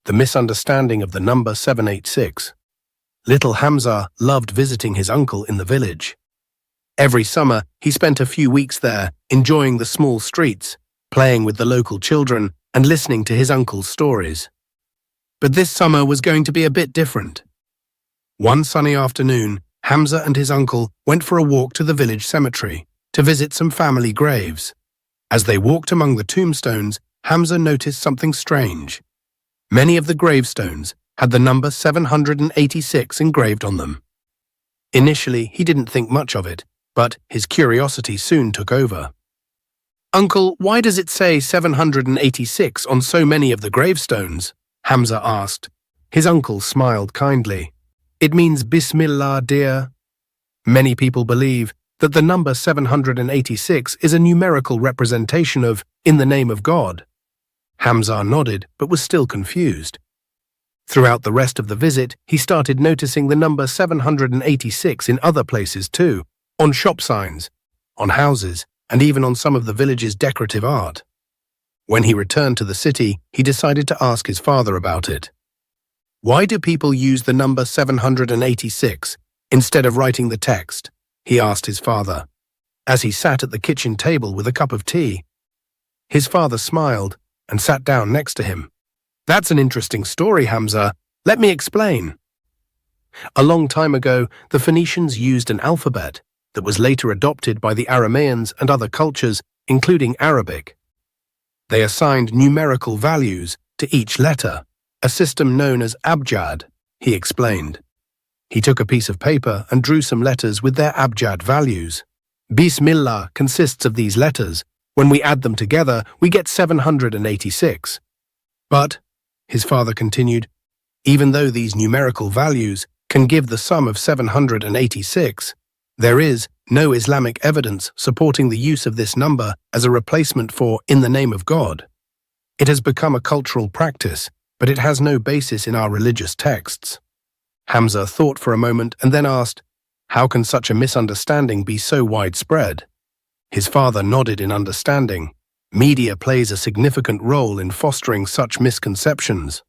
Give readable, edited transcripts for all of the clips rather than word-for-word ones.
The misunderstanding of the number 786. Little Hamza loved visiting his uncle in the village. Every summer, he spent a few weeks there, enjoying the small streets, playing with the local children, and listening to his uncle's stories. But this summer was going to be a bit different. One sunny afternoon, Hamza and his uncle went for a walk to the village cemetery to visit some family graves. As they walked among the tombstones, Hamza noticed something strange. Many of the gravestones had the number 786 engraved on them. Initially, he didn't think much of it, but his curiosity soon took over. "Uncle, why does it say 786 on so many of the gravestones?" Hamza asked. His uncle smiled kindly. "It means Bismillah, dear." Many people believe that the number 786 is a numerical representation of "in the name of God." Hamza nodded, but was still confused. Throughout the rest of the visit, he started noticing the number 786 in other places too, on shop signs, on houses, and even on some of the village's decorative art. When he returned to the city, he decided to ask his father about it. "Why do people use the number 786 instead of writing the text?" he asked his father, as he sat at the kitchen table with a cup of tea. His father smiled and sat down next to him. "That's an interesting story, Hamza. Let me explain." A long time ago, the Phoenicians used an alphabet that was later adopted by the Aramaeans and other cultures, including Arabic. They assigned numerical values to each letter, a system known as Abjad, he explained. He took a piece of paper and drew some letters with their Abjad values. Bismillah consists of these letters. When we add them together, we get 786. But, his father continued, even though these numerical values can give the sum of 786, there is no Islamic evidence supporting the use of this number as a replacement for "in the name of God." It has become a cultural practice, but it has no basis in our religious texts. Hamza thought for a moment and then asked, "How can such a misunderstanding be so widespread?" His father nodded in understanding. Media plays a significant role in fostering such misconceptions.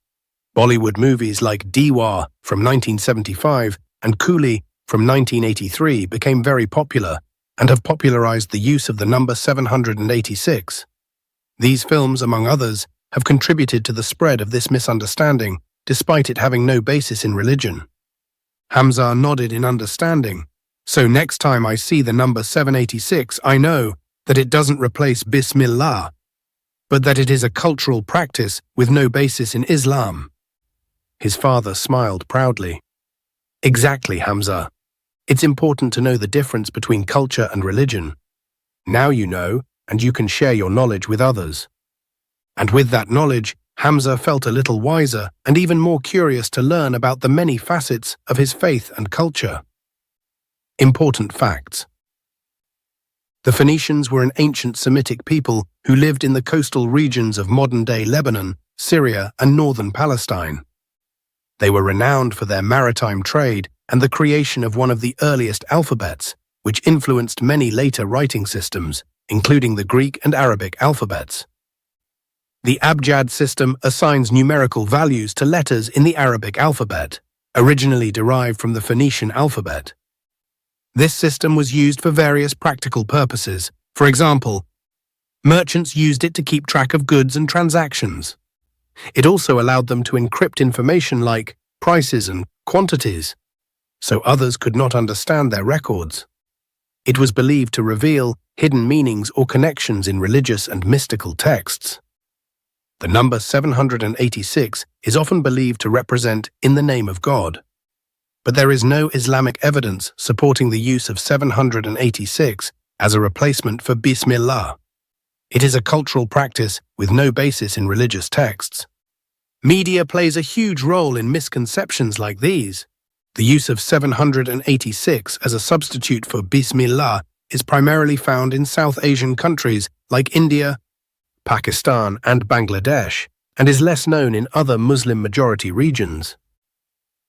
Bollywood movies like Diwar from 1975 and Coolie from 1983 became very popular and have popularized the use of the number 786. These films, among others, have contributed to the spread of this misunderstanding, despite it having no basis in religion. Hamza nodded in understanding. "So next time I see the number 786, I know that it doesn't replace Bismillah, but that it is a cultural practice with no basis in Islam." His father smiled proudly. "Exactly, Hamza. It's important to know the difference between culture and religion. Now you know, and you can share your knowledge with others." And with that knowledge, Hamza felt a little wiser and even more curious to learn about the many facets of his faith and culture. Important facts. The Phoenicians were an ancient Semitic people who lived in the coastal regions of modern-day Lebanon, Syria, and northern Palestine. They were renowned for their maritime trade and the creation of one of the earliest alphabets, which influenced many later writing systems, including the Greek and Arabic alphabets. The Abjad system assigns numerical values to letters in the Arabic alphabet, originally derived from the Phoenician alphabet. This system was used for various practical purposes. For example, merchants used it to keep track of goods and transactions. It also allowed them to encrypt information like prices and quantities, so others could not understand their records. It was believed to reveal hidden meanings or connections in religious and mystical texts. The number 786 is often believed to represent "in the name of God." But there is no Islamic evidence supporting the use of 786 as a replacement for Bismillah. It is a cultural practice with no basis in religious texts. Media plays a huge role in misconceptions like these. The use of 786 as a substitute for Bismillah is primarily found in South Asian countries like India, Pakistan, and Bangladesh, and is less known in other Muslim-majority regions.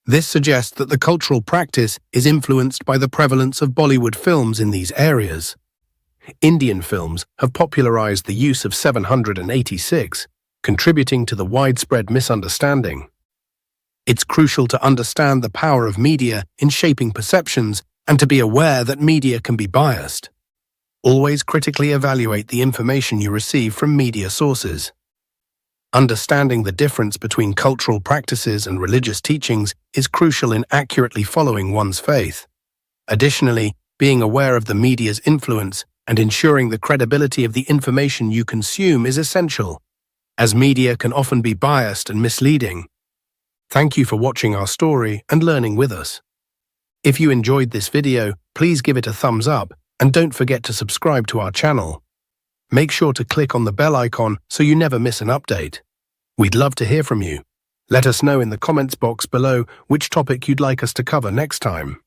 This suggests that the cultural practice is influenced by the prevalence of Bollywood films in these areas. Indian films have popularized the use of 786, contributing to the widespread misunderstanding. It's crucial to understand the power of media in shaping perceptions and to be aware that media can be biased. Always critically evaluate the information you receive from media sources. Understanding the difference between cultural practices and religious teachings is crucial in accurately following one's faith. Additionally, being aware of the media's influence and ensuring the credibility of the information you consume is essential, as media can often be biased and misleading. Thank you for watching our story and learning with us. If you enjoyed this video, please give it a thumbs up and don't forget to subscribe to our channel. Make sure to click on the bell icon so you never miss an update. We'd love to hear from you. Let us know in the comments box below which topic you'd like us to cover next time.